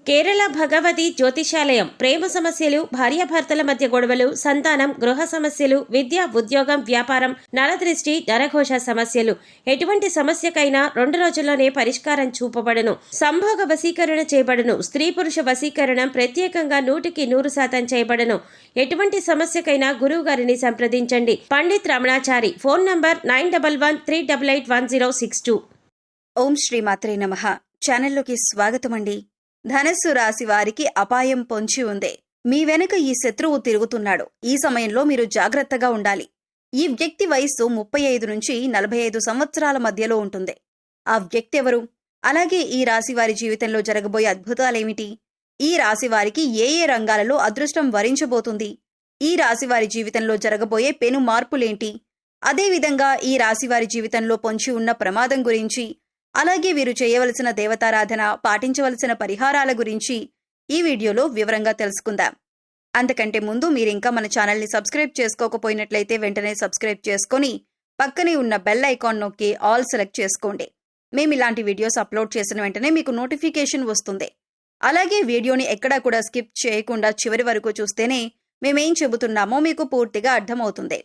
కేరళ భగవతి జ్యోతిషాలయం ప్రేమ సమస్యలు, భార్యాభర్తల మధ్య గొడవలు, సంతానం, గృహ సమస్యలు, విద్య, ఉద్యోగం, వ్యాపారం, నరదృష్టి, నరఘోష సమస్యలు ఎటువంటి సమస్యకైనా 2 రోజుల్లోనే పరిష్కారం చూపబడును. సంభోగ వశీకరణ చేయబడును. స్త్రీ పురుష వశీకరణం ప్రత్యేకంగా 100% చేయబడును. ఎటువంటి సమస్యకైనా గురువు గారిని సంప్రదించండి. పండిత్ రమణాచారి. Phone number 9113881062. ఓం శ్రీ మాత్రే నమః. ఛానల్లోకి స్వాగతం అండి. ధనస్సు రాశి వారికి అపాయం పొంచి ఉంది. మీ వెనుక ఈ శత్రువు తిరుగుతున్నాడు. ఈ సమయంలో మీరు జాగ్రత్తగా ఉండాలి. ఈ వ్యక్తి వయస్సు 35 నుంచి 45 సంవత్సరాల మధ్యలో ఉంటుంది. ఆ వ్యక్తి ఎవరు? అలాగే ఈ రాశి వారి జీవితంలో జరగబోయే అద్భుతాలేమిటి? ఈ రాశి వారికి ఏ రంగాలలో అదృష్టం వరించబోతుంది? ఈ రాశి వారి జీవితంలో జరగబోయే పెను మార్పులేంటి? అదేవిధంగా ఈ రాశి వారి జీవితంలో పొంచి ఉన్న ప్రమాదం గురించి, అలాగే వీరు చేయవలసిన దేవతారాధన, పాటించవలసిన పరిహారాల గురించి ఈ వీడియోలో వివరంగా తెలుసుకుందాం. అంతకంటే ముందు మీరింకా మన ఛానల్ని సబ్స్క్రైబ్ చేసుకోకపోయినట్లయితే వెంటనే సబ్స్క్రైబ్ చేసుకొని పక్కనే ఉన్న బెల్ ఐకాన్ నొక్కి ఆల్ సెలెక్ట్ చేసుకోండి. మేము ఇలాంటి వీడియోస్ అప్లోడ్ చేసిన వెంటనే మీకు నోటిఫికేషన్ వస్తుంది. అలాగే వీడియోని ఎక్కడా కూడా స్కిప్ చేయకుండా చివరి వరకు చూస్తేనే మేమేం చెబుతున్నామో మీకు పూర్తిగా అర్థమవుతుంది.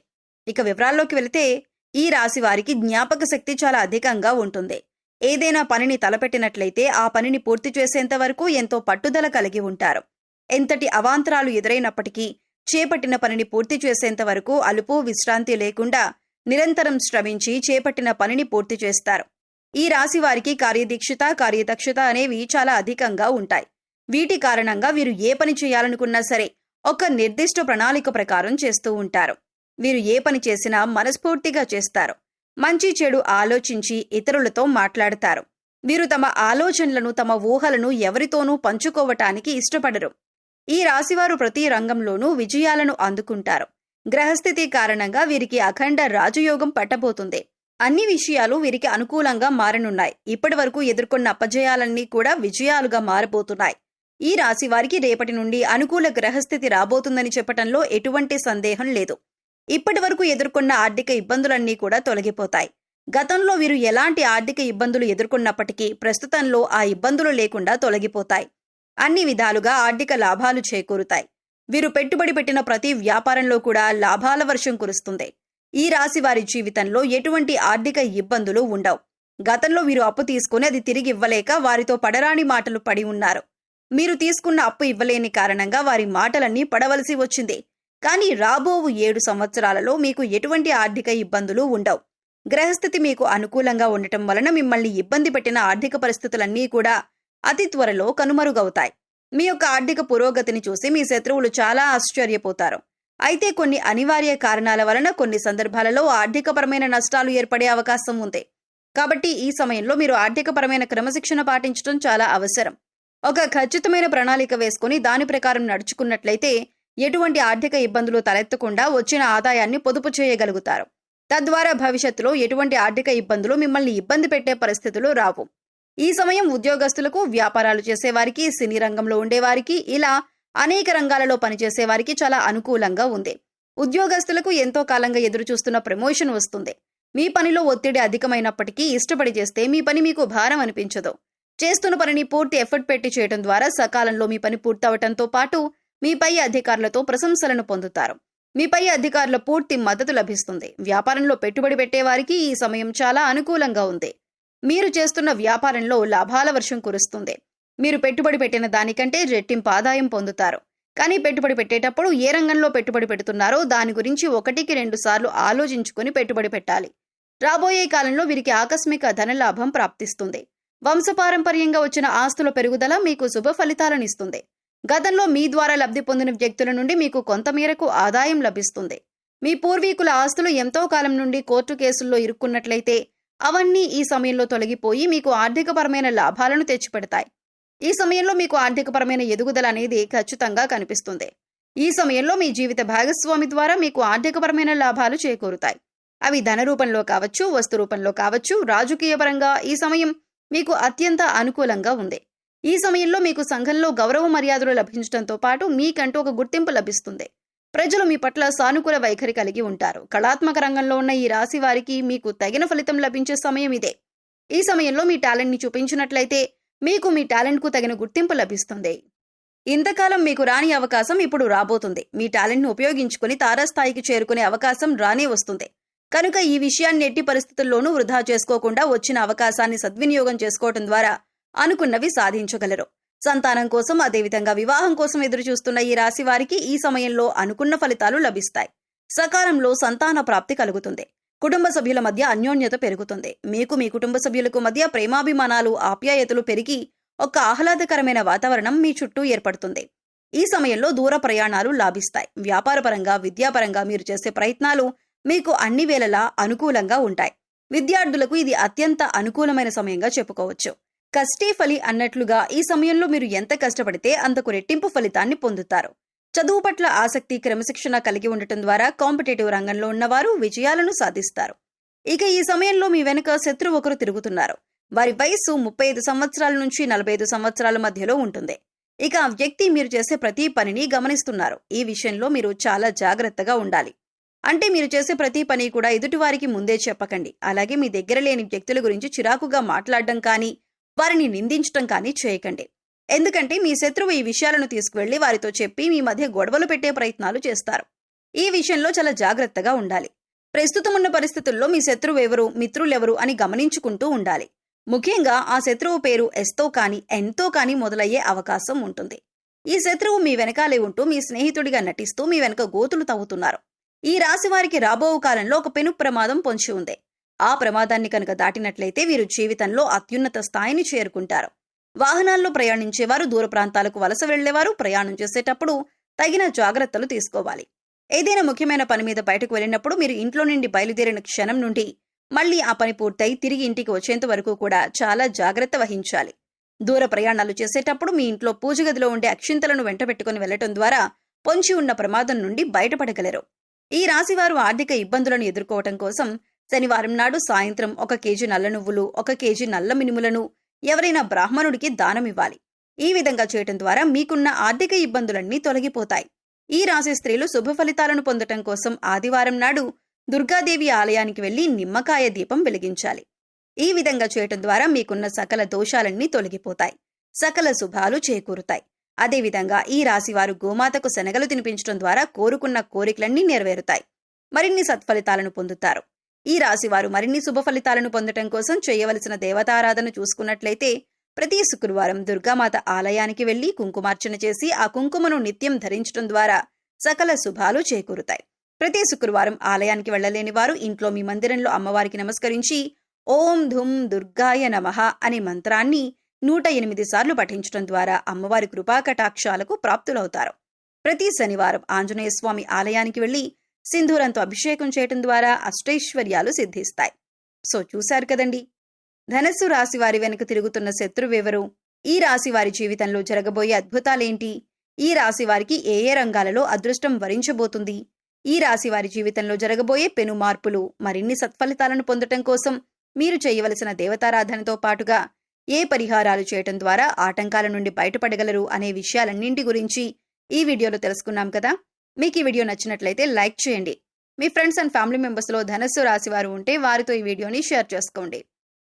ఇక వివరాల్లోకి వెళితే, ఈ రాశి వారికి జ్ఞాపక శక్తి చాలా అధికంగా ఉంటుంది. ఏదైనా పనిని తలపెట్టినట్లయితే ఆ పనిని పూర్తి చేసేంత వరకు ఎంతో పట్టుదల కలిగి ఉంటారు. ఎంతటి అవాంతరాలు ఎదురైనప్పటికీ చేపట్టిన పనిని పూర్తి చేసేంత వరకు అలుపు విశ్రాంతి లేకుండా నిరంతరం శ్రమించి చేపట్టిన పనిని పూర్తి చేస్తారు. ఈ రాశి వారికి కార్యదీక్షత, కార్యదక్షత అనేవి చాలా అధికంగా ఉంటాయి. వీటి కారణంగా వీరు ఏ పని చేయాలనుకున్నా సరే ఒక నిర్దిష్ట ప్రణాళిక ప్రకారం చేస్తూ ఉంటారు. వీరు ఏ పని చేసినా మనస్ఫూర్తిగా చేస్తారు. మంచి చెడు ఆలోచించి ఇతరులతో మాట్లాడతారు. వీరు తమ ఆలోచనలను, తమ ఊహలను ఎవరితోనూ పంచుకోవటానికి ఇష్టపడరు. ఈ రాశివారు ప్రతి రంగంలోనూ విజయాలను అందుకుంటారు. గ్రహస్థితి కారణంగా వీరికి అఖండ రాజయోగం పట్టబోతుంది. అన్ని విషయాలు వీరికి అనుకూలంగా మారనున్నాయి. ఇప్పటి వరకు ఎదుర్కొన్న అపజయాలన్నీ కూడా విజయాలుగా మారబోతున్నాయి. ఈ రాశి వారికి రేపటి నుండి అనుకూల గ్రహస్థితి రాబోతుందని చెప్పటంలో ఎటువంటి సందేహం లేదు. ఇప్పటి వరకు ఎదుర్కొన్న ఆర్థిక ఇబ్బందులన్నీ కూడా తొలగిపోతాయి. గతంలో వీరు ఎలాంటి ఆర్థిక ఇబ్బందులు ఎదుర్కొన్నప్పటికీ ప్రస్తుతంలో ఆ ఇబ్బందులు లేకుండా తొలగిపోతాయి. అన్ని విధాలుగా ఆర్థిక లాభాలు చేకూరుతాయి. వీరు పెట్టుబడి పెట్టిన ప్రతి వ్యాపారంలో కూడా లాభాల వర్షం కురుస్తుంది. ఈ రాశి వారి జీవితంలో ఎటువంటి ఆర్థిక ఇబ్బందులు ఉండవు. గతంలో వీరు అప్పు తీసుకుని అది తిరిగి ఇవ్వలేక వారితో పడరాని మాటలు పడి ఉన్నారు. మీరు తీసుకున్న అప్పు ఇవ్వలేని కారణంగా వారి మాటలన్నీ పడవలసి వచ్చింది. కానీ రాబోవు 7 సంవత్సరాలలో మీకు ఎటువంటి ఆర్థిక ఇబ్బందులు ఉండవు. గ్రహస్థితి మీకు అనుకూలంగా ఉండటం వలన మిమ్మల్ని ఇబ్బంది పెట్టిన ఆర్థిక పరిస్థితులన్నీ కూడా అతి త్వరలో కనుమరుగవుతాయి. మీ యొక్క ఆర్థిక పురోగతిని చూసి మీ శత్రువులు చాలా ఆశ్చర్యపోతారు. అయితే కొన్ని అనివార్య కారణాల వలన కొన్ని సందర్భాలలో ఆర్థికపరమైన నష్టాలు ఏర్పడే అవకాశం ఉంది. కాబట్టి ఈ సమయంలో మీరు ఆర్థికపరమైన క్రమశిక్షణ పాటించడం చాలా అవసరం. ఒక ఖచ్చితమైన ప్రణాళిక వేసుకుని దాని ప్రకారం నడుచుకున్నట్లయితే ఎటువంటి ఆర్థిక ఇబ్బందులు తలెత్తకుండా వచ్చిన ఆదాయాన్ని పొదుపు చేయగలుగుతారు. తద్వారా భవిష్యత్తులో ఎటువంటి ఆర్థిక ఇబ్బందులు మిమ్మల్ని ఇబ్బంది పెట్టే పరిస్థితులు రావు. ఈ సమయం ఉద్యోగస్తులకు, వ్యాపారాలు చేసేవారికి, సినీ రంగంలో ఉండేవారికి, ఇలా అనేక రంగాలలో పనిచేసేవారికి చాలా అనుకూలంగా ఉంది. ఉద్యోగస్తులకు ఎంతో కాలంగా ఎదురుచూస్తున్న ప్రమోషన్ వస్తుంది. మీ పనిలో ఒత్తిడి అధికమైనప్పటికీ ఇష్టపడి చేస్తే మీ పని మీకు భారం అనిపించదు. చేస్తున్న పనిని పూర్తి ఎఫర్ట్ పెట్టి చేయడం ద్వారా సకాలంలో మీ పని పూర్తవటంతో పాటు మీ పై అధికారులతో ప్రశంసలను పొందుతారు. మీ పై అధికారుల పూర్తి మద్దతు లభిస్తుంది. వ్యాపారంలో పెట్టుబడి పెట్టేవారికి ఈ సమయం చాలా అనుకూలంగా ఉంది. మీరు చేస్తున్న వ్యాపారంలో లాభాల వర్షం కురుస్తుంది. మీరు పెట్టుబడి పెట్టిన దానికంటే రెట్టింపు ఆదాయం పొందుతారు. కానీ పెట్టుబడి పెట్టేటప్పుడు ఏ రంగంలో పెట్టుబడి పెడుతున్నారో దాని గురించి 1కి 2 సార్లు ఆలోచించుకుని పెట్టుబడి పెట్టాలి. రాబోయే కాలంలో వీరికి ఆకస్మిక ధనలాభం ప్రాప్తిస్తుంది. వంశపారంపర్యంగా వచ్చిన ఆస్తుల పెరుగుదల మీకు శుభ ఫలితాలనిస్తుంది. గతంలో మీ ద్వారా లబ్ధి పొందిన వ్యక్తుల నుండి మీకు కొంతమేరకు ఆదాయం లభిస్తుంది. మీ పూర్వీకుల ఆస్తులు ఎంతో కాలం నుండి కోర్టు కేసుల్లో ఇరుక్కున్నట్లయితే అవన్నీ ఈ సమయంలో తొలగిపోయి మీకు ఆర్థికపరమైన లాభాలను తెచ్చిపెడతాయి. ఈ సమయంలో మీకు ఆర్థికపరమైన ఎదుగుదల అనేది ఖచ్చితంగా కనిపిస్తుంది. ఈ సమయంలో మీ జీవిత భాగస్వామి ద్వారా మీకు ఆర్థికపరమైన లాభాలు చేకూరుతాయి. అవి ధన రూపంలో కావచ్చు, వస్తు రూపంలో కావచ్చు. రాజకీయపరంగా ఈ సమయం మీకు అత్యంత అనుకూలంగా ఉంది. ఈ సమయంలో మీకు సంఘంలో గౌరవ మర్యాదలు లభించడంతో పాటు మీకంటూ ఒక గుర్తింపు లభిస్తుంది. ప్రజలు మీ పట్ల సానుకూల వైఖరి కలిగి ఉంటారు. కళాత్మక రంగంలో ఉన్న ఈ రాశి వారికి మీకు తగిన ఫలితం లభించే సమయం ఇదే. ఈ సమయంలో మీ టాలెంట్ ని చూపించినట్లయితే మీకు మీ టాలెంట్కు తగిన గుర్తింపు లభిస్తుంది. ఇంతకాలం మీకు రాని అవకాశం ఇప్పుడు రాబోతుంది. మీ టాలెంట్ను ఉపయోగించుకుని తారాస్థాయికి చేరుకునే అవకాశం రానే వస్తుంది. కనుక ఈ విషయాన్ని ఎట్టి పరిస్థితుల్లోనూ వృధా చేసుకోకుండా వచ్చిన అవకాశాన్ని సద్వినియోగం చేసుకోవటం ద్వారా అనుకున్నవి సాధించగలరు. సంతానం కోసం, అదేవిధంగా వివాహం కోసం ఎదురుచూస్తున్న ఈ రాశి వారికి ఈ సమయంలో అనుకున్న ఫలితాలు లభిస్తాయి. సకాలంలో సంతాన ప్రాప్తి కలుగుతుంది. కుటుంబ సభ్యుల మధ్య అన్యోన్యత పెరుగుతుంది. మీకు మీ కుటుంబ సభ్యులకు మధ్య ప్రేమాభిమానాలు, ఆప్యాయతలు పెరిగి ఒక ఆహ్లాదకరమైన వాతావరణం మీ చుట్టూ ఏర్పడుతుంది. ఈ సమయంలో దూర ప్రయాణాలు లాభిస్తాయి. వ్యాపారపరంగా, విద్యాపరంగా మీరు చేసే ప్రయత్నాలు మీకు అన్ని వేళలా అనుకూలంగా ఉంటాయి. విద్యార్థులకు ఇది అత్యంత అనుకూలమైన సమయంగా చెప్పుకోవచ్చు. కష్టే ఫలి అన్నట్లుగా ఈ సమయంలో మీరు ఎంత కష్టపడితే అంతకు రెట్టింపు ఫలితాన్ని పొందుతారు. చదువు పట్ల ఆసక్తి, క్రమశిక్షణ కలిగి ఉండటం ద్వారా కాంపిటేటివ్ రంగంలో ఉన్నవారు విజయాలను సాధిస్తారు. ఇక ఈ సమయంలో మీ వెనుక శత్రువు ఒకరు తిరుగుతున్నారు. వారి వయస్సు 35 సంవత్సరాల నుంచి 45 సంవత్సరాల మధ్యలో ఉంటుంది. ఇక ఆ వ్యక్తి మీరు చేసే ప్రతి పనిని గమనిస్తున్నారు. ఈ విషయంలో మీరు చాలా జాగ్రత్తగా ఉండాలి. అంటే మీరు చేసే ప్రతి పని కూడా ఎదుటివారికి ముందే చెప్పకండి. అలాగే మీ దగ్గర లేని వ్యక్తుల గురించి చిరాకుగా మాట్లాడడం కానీ, వారిని నిందించడం కానీ చేయకండి. ఎందుకంటే మీ శత్రువు ఈ విషయాలను తీసుకువెళ్లి వారితో చెప్పి మీ మధ్య గొడవలు పెట్టే ప్రయత్నాలు చేస్తారు. ఈ విషయంలో చాలా జాగ్రత్తగా ఉండాలి. ప్రస్తుతం ఉన్న పరిస్థితుల్లో మీ శత్రువు ఎవరు, మిత్రులెవరు అని గమనించుకుంటూ ఉండాలి. ముఖ్యంగా ఆ శత్రువు పేరు ఎస్తో కానీ, ఎన్తో కానీ మొదలయ్యే అవకాశం ఉంటుంది. ఈ శత్రువు మీ వెనకాలే ఉంటూ మీ స్నేహితుడిగా నటిస్తూ మీ వెనక గోతులు తవ్వుతున్నారు. ఈ రాశి వారికి రాబో కాలంలో ఒక పెను ప్రమాదం పొంచి ఉంది. ఆ ప్రమాదాన్ని కనుక దాటినట్లయితే వీరు జీవితంలో అత్యున్నత స్థాయిని చేరుకుంటారు. వాహనాల్లో ప్రయాణించేవారు, దూర ప్రాంతాలకు వలస వెళ్లేవారు ప్రయాణం చేసేటప్పుడు తగిన జాగ్రత్తలు తీసుకోవాలి. ఏదైనా ముఖ్యమైన పని మీద బయటకు వెళ్ళినప్పుడు మీరు ఇంట్లో నుండి బయలుదేరిన క్షణం నుండి మళ్లీ ఆ పని పూర్తయి తిరిగి ఇంటికి వచ్చేంత వరకు కూడా చాలా జాగ్రత్త వహించాలి. దూర ప్రయాణాలు చేసేటప్పుడు మీ ఇంట్లో పూజ గదిలో ఉండే అక్షింతలను వెంటబెట్టుకుని వెళ్లటం ద్వారా పొంచి ఉన్న ప్రమాదం నుండి బయటపడగలరు. ఈ రాశివారు ఆర్థిక ఇబ్బందులను ఎదుర్కోవటం కోసం శనివారం నాడు సాయంత్రం 1 కేజీ నల్ల నువ్వులు, 1 కేజీ నల్ల మినుములను ఎవరైనా బ్రాహ్మణుడికి దానమివ్వాలి. ఈ విధంగా చేయటం ద్వారా మీకున్న ఆర్థిక ఇబ్బందులన్నీ తొలగిపోతాయి. ఈ రాశి స్త్రీలు శుభ ఫలితాలను పొందటం కోసం ఆదివారం నాడు దుర్గాదేవి ఆలయానికి వెళ్లి నిమ్మకాయ దీపం వెలిగించాలి. ఈ విధంగా చేయటం ద్వారా మీకున్న సకల దోషాలన్నీ తొలగిపోతాయి. సకల శుభాలు చేకూరుతాయి. అదేవిధంగా ఈ రాశివారు గోమాతకు శనగలు తినిపించడం ద్వారా కోరుకున్న కోరికలన్నీ నెరవేరుతాయి. మరిన్ని సత్ఫలితాలను పొందుతారు. ఈ రాశివారు మరిన్ని శుభ ఫలితాలను పొందటం కోసం చేయవలసిన దేవతారాధన చూసుకున్నట్లయితే ప్రతి శుక్రవారం దుర్గామాత ఆలయానికి వెళ్లి కుంకుమార్చన చేసి ఆ కుంకుమను నిత్యం ధరించడం ద్వారా సకల శుభాలు చేకూరుతాయి. ప్రతి శుక్రవారం ఆలయానికి వెళ్లలేని వారు ఇంట్లో మీ మందిరంలో అమ్మవారికి నమస్కరించి ఓం ధుం దుర్గాయ నమః అనే మంత్రాన్ని 108 సార్లు పఠించడం ద్వారా అమ్మవారి కృపాకటాక్షాలకు ప్రాప్తులవుతారు. ప్రతి శనివారం ఆంజనేయ స్వామి ఆలయానికి వెళ్లి సింధూరంతో అభిషేకం చేయటం ద్వారా అష్టైశ్వర్యాలు సిద్ధిస్తాయి. సో చూశారు కదండి, ధనస్సు రాశి వారి వెనుక తిరుగుతున్న శత్రువెవరు, ఈ రాశి వారి జీవితంలో జరగబోయే అద్భుతాలేంటి, ఈ రాశి వారికి ఏ ఏ రంగాలలో అదృష్టం వరించబోతుంది, ఈ రాశి వారి జీవితంలో జరగబోయే పెను మార్పులు, మరిన్ని సత్ఫలితాలను పొందటం కోసం మీరు చేయవలసిన దేవతారాధనతో పాటుగా ఏ పరిహారాలు చేయటం ద్వారా ఆటంకాల నుండి బయటపడగలరు అనే విషయాలన్నింటి గురించి ఈ వీడియోలో తెలుసుకున్నాం కదా. మీకు ఈ వీడియో నచ్చినట్లయితే లైక్ చేయండి. మీ ఫ్రెండ్స్ అండ్ ఫ్యామిలీ మెంబర్స్లో ధనస్సు రాశి వారు ఉంటే వారితో ఈ వీడియోని షేర్ చేసుకోండి.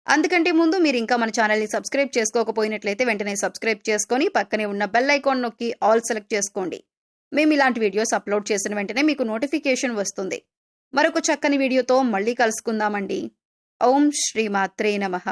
అందుకంటే ముందు మీరు ఇంకా మన ఛానల్ని సబ్స్క్రైబ్ చేసుకోకపోయినట్లయితే వెంటనే సబ్స్క్రైబ్ చేసుకొని పక్కనే ఉన్న బెల్ ఐకాన్ నొక్కి ఆల్ సెలెక్ట్ చేసుకోండి. మేము ఇలాంటి వీడియోస్ అప్లోడ్ చేసిన వెంటనే మీకు నోటిఫికేషన్ వస్తుంది. మరొక చక్కని వీడియోతో మళ్ళీ కలుసుకుందామండి. ఓం శ్రీ మాత్రే నమః.